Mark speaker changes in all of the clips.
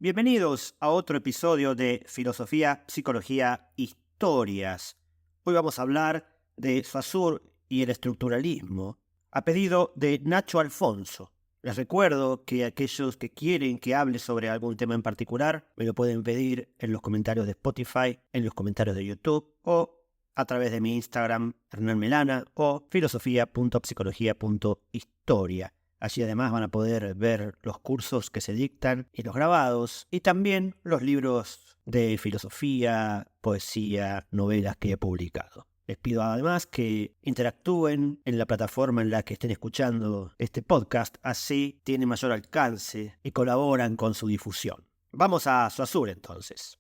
Speaker 1: Bienvenidos a otro episodio de Filosofía, Psicología, Historias. Hoy vamos a hablar de Saussure y el estructuralismo, a pedido de Nacho Alfonso. Les recuerdo que aquellos que quieren que hable sobre algún tema en particular me lo pueden pedir en los comentarios de Spotify, en los comentarios de YouTube o a través de mi Instagram, Hernán Melana, o filosofía.psicología.historia. Allí además van a poder ver los cursos que se dictan y los grabados, y también los libros de filosofía, poesía, novelas que he publicado. Les pido además que interactúen en la plataforma en la que estén escuchando este podcast, así tiene mayor alcance y colaboran con su difusión. Vamos a Saussure entonces.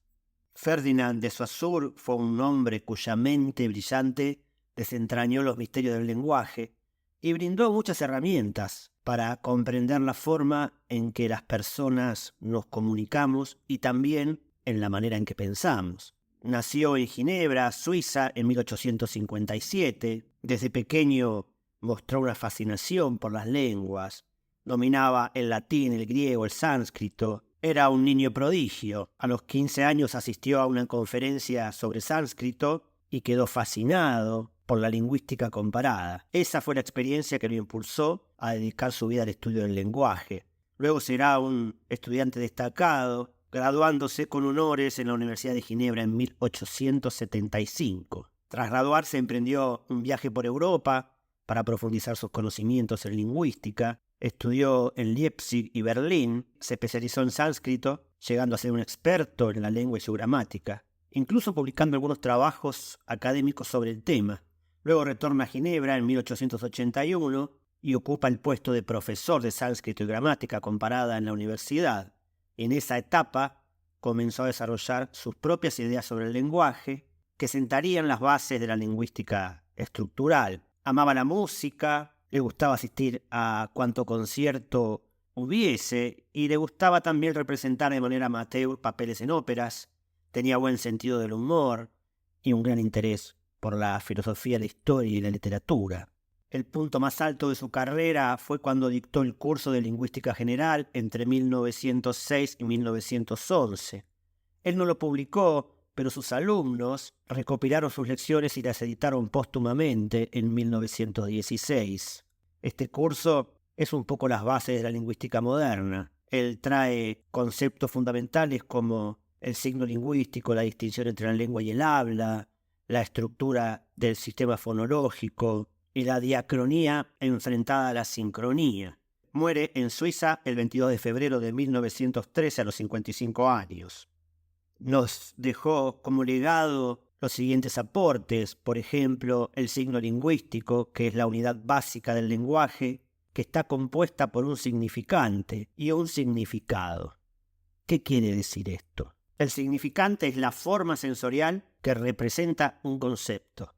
Speaker 1: Ferdinand de Saussure fue un hombre cuya mente brillante desentrañó los misterios del lenguaje y brindó muchas herramientas para comprender la forma en que las personas nos comunicamos y también en la manera en que pensamos. Nació en Ginebra, Suiza, en 1857. Desde pequeño mostró una fascinación por las lenguas. Dominaba el latín, el griego, el sánscrito. Era un niño prodigio. A los 15 años asistió a una conferencia sobre sánscrito y quedó fascinado por la lingüística comparada. Esa fue la experiencia que lo impulsó a dedicar su vida al estudio del lenguaje. Luego será un estudiante destacado, graduándose con honores en la Universidad de Ginebra en 1875. Tras graduarse emprendió un viaje por Europa para profundizar sus conocimientos en lingüística. Estudió en Leipzig y Berlín, se especializó en sánscrito, llegando a ser un experto en la lengua y su gramática, incluso publicando algunos trabajos académicos sobre el tema. Luego retorna a Ginebra en 1881 y ocupa el puesto de profesor de sánscrito y gramática comparada en la universidad. En esa etapa comenzó a desarrollar sus propias ideas sobre el lenguaje, que sentarían las bases de la lingüística estructural. Amaba la música, le gustaba asistir a cuanto concierto hubiese y le gustaba también representar de manera amateur papeles en óperas. Tenía buen sentido del humor y un gran interés por la filosofía, la historia y la literatura. El punto más alto de su carrera fue cuando dictó el curso de Lingüística General entre 1906 y 1911. Él no lo publicó, pero sus alumnos recopilaron sus lecciones y las editaron póstumamente en 1916. Este curso es un poco las bases de la lingüística moderna. Él trae conceptos fundamentales como el signo lingüístico, la distinción entre la lengua y el habla, la estructura del sistema fonológico y la diacronía enfrentada a la sincronía. Muere en Suiza el 22 de febrero de 1913 a los 55 años. Nos dejó como legado los siguientes aportes, por ejemplo, el signo lingüístico, que es la unidad básica del lenguaje, que está compuesta por un significante y un significado. ¿Qué quiere decir esto? El significante es la forma sensorial que representa un concepto.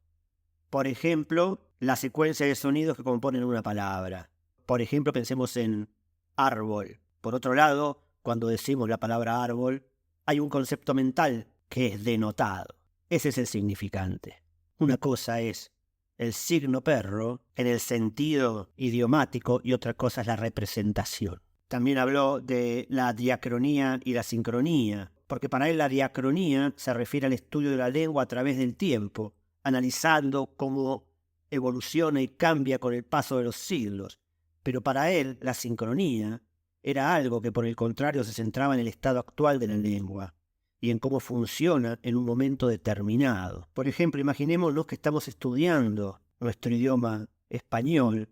Speaker 1: Por ejemplo, la secuencia de sonidos que componen una palabra. Por ejemplo, pensemos en árbol. Por otro lado, cuando decimos la palabra árbol, hay un concepto mental que es denotado. Ese es el significante. Una cosa es el signo perro en el sentido idiomático y otra cosa es la representación. También habló de la diacronía y la sincronía, porque para él la diacronía se refiere al estudio de la lengua a través del tiempo, analizando cómo evoluciona y cambia con el paso de los siglos. Pero para él la sincronía era algo que por el contrario se centraba en el estado actual de la lengua y en cómo funciona en un momento determinado. Por ejemplo, imaginémonos que estamos estudiando nuestro idioma español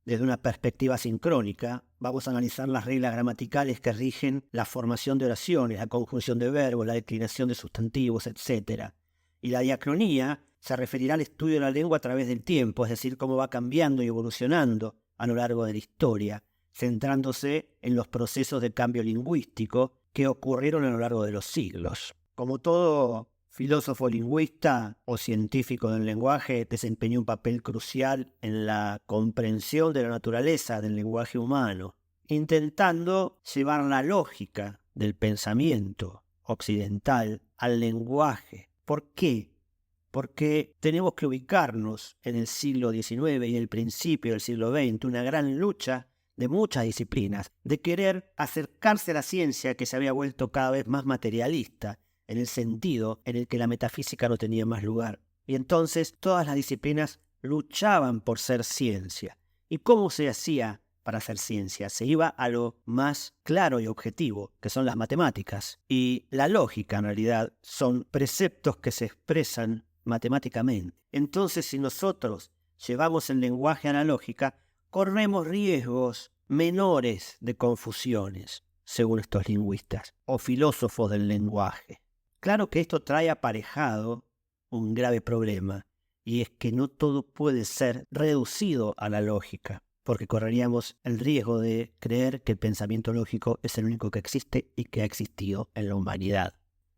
Speaker 1: desde una perspectiva sincrónica. Vamos a analizar las reglas gramaticales que rigen la formación de oraciones, la conjunción de verbos, la declinación de sustantivos, etc. Y la diacronía se referirá al estudio de la lengua a través del tiempo, es decir, cómo va cambiando y evolucionando a lo largo de la historia, centrándose en los procesos de cambio lingüístico que ocurrieron a lo largo de los siglos. Como todo filósofo lingüista o científico del lenguaje, desempeñó un papel crucial en la comprensión de la naturaleza del lenguaje humano, intentando llevar la lógica del pensamiento occidental al lenguaje. ¿Por qué? Porque tenemos que ubicarnos en el siglo XIX y el principio del siglo XX, una gran lucha de muchas disciplinas, de querer acercarse a la ciencia que se había vuelto cada vez más materialista, en el sentido en el que la metafísica no tenía más lugar. Y entonces todas las disciplinas luchaban por ser ciencia. ¿Y cómo se hacía para hacer ciencia? Se iba a lo más claro y objetivo, que son las matemáticas. Y la lógica, en realidad, son preceptos que se expresan matemáticamente. Entonces, si nosotros llevamos el lenguaje a la lógica, corremos riesgos menores de confusiones, según estos lingüistas o filósofos del lenguaje. Claro que esto trae aparejado un grave problema, y es que no todo puede ser reducido a la lógica, porque correríamos el riesgo de creer que el pensamiento lógico es el único que existe y que ha existido en la humanidad.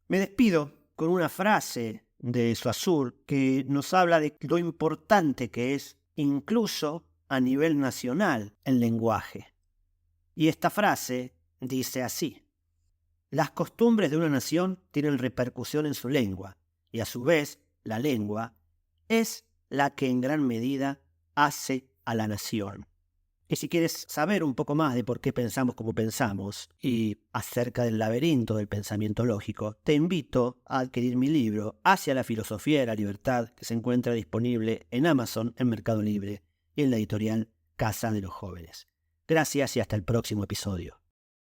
Speaker 1: Me despido con una frase de Saussure que nos habla de lo importante que es, incluso a nivel nacional, el lenguaje. Y esta frase dice así: las costumbres de una nación tienen repercusión en su lengua, y a su vez la lengua es la que en gran medida hace a la nación. Y si quieres saber un poco más de por qué pensamos como pensamos y acerca del laberinto del pensamiento lógico, te invito a adquirir mi libro Hacia la filosofía de la libertad, que se encuentra disponible en Amazon, en Mercado Libre y en la editorial Casa de los Jóvenes. Gracias y hasta el próximo episodio.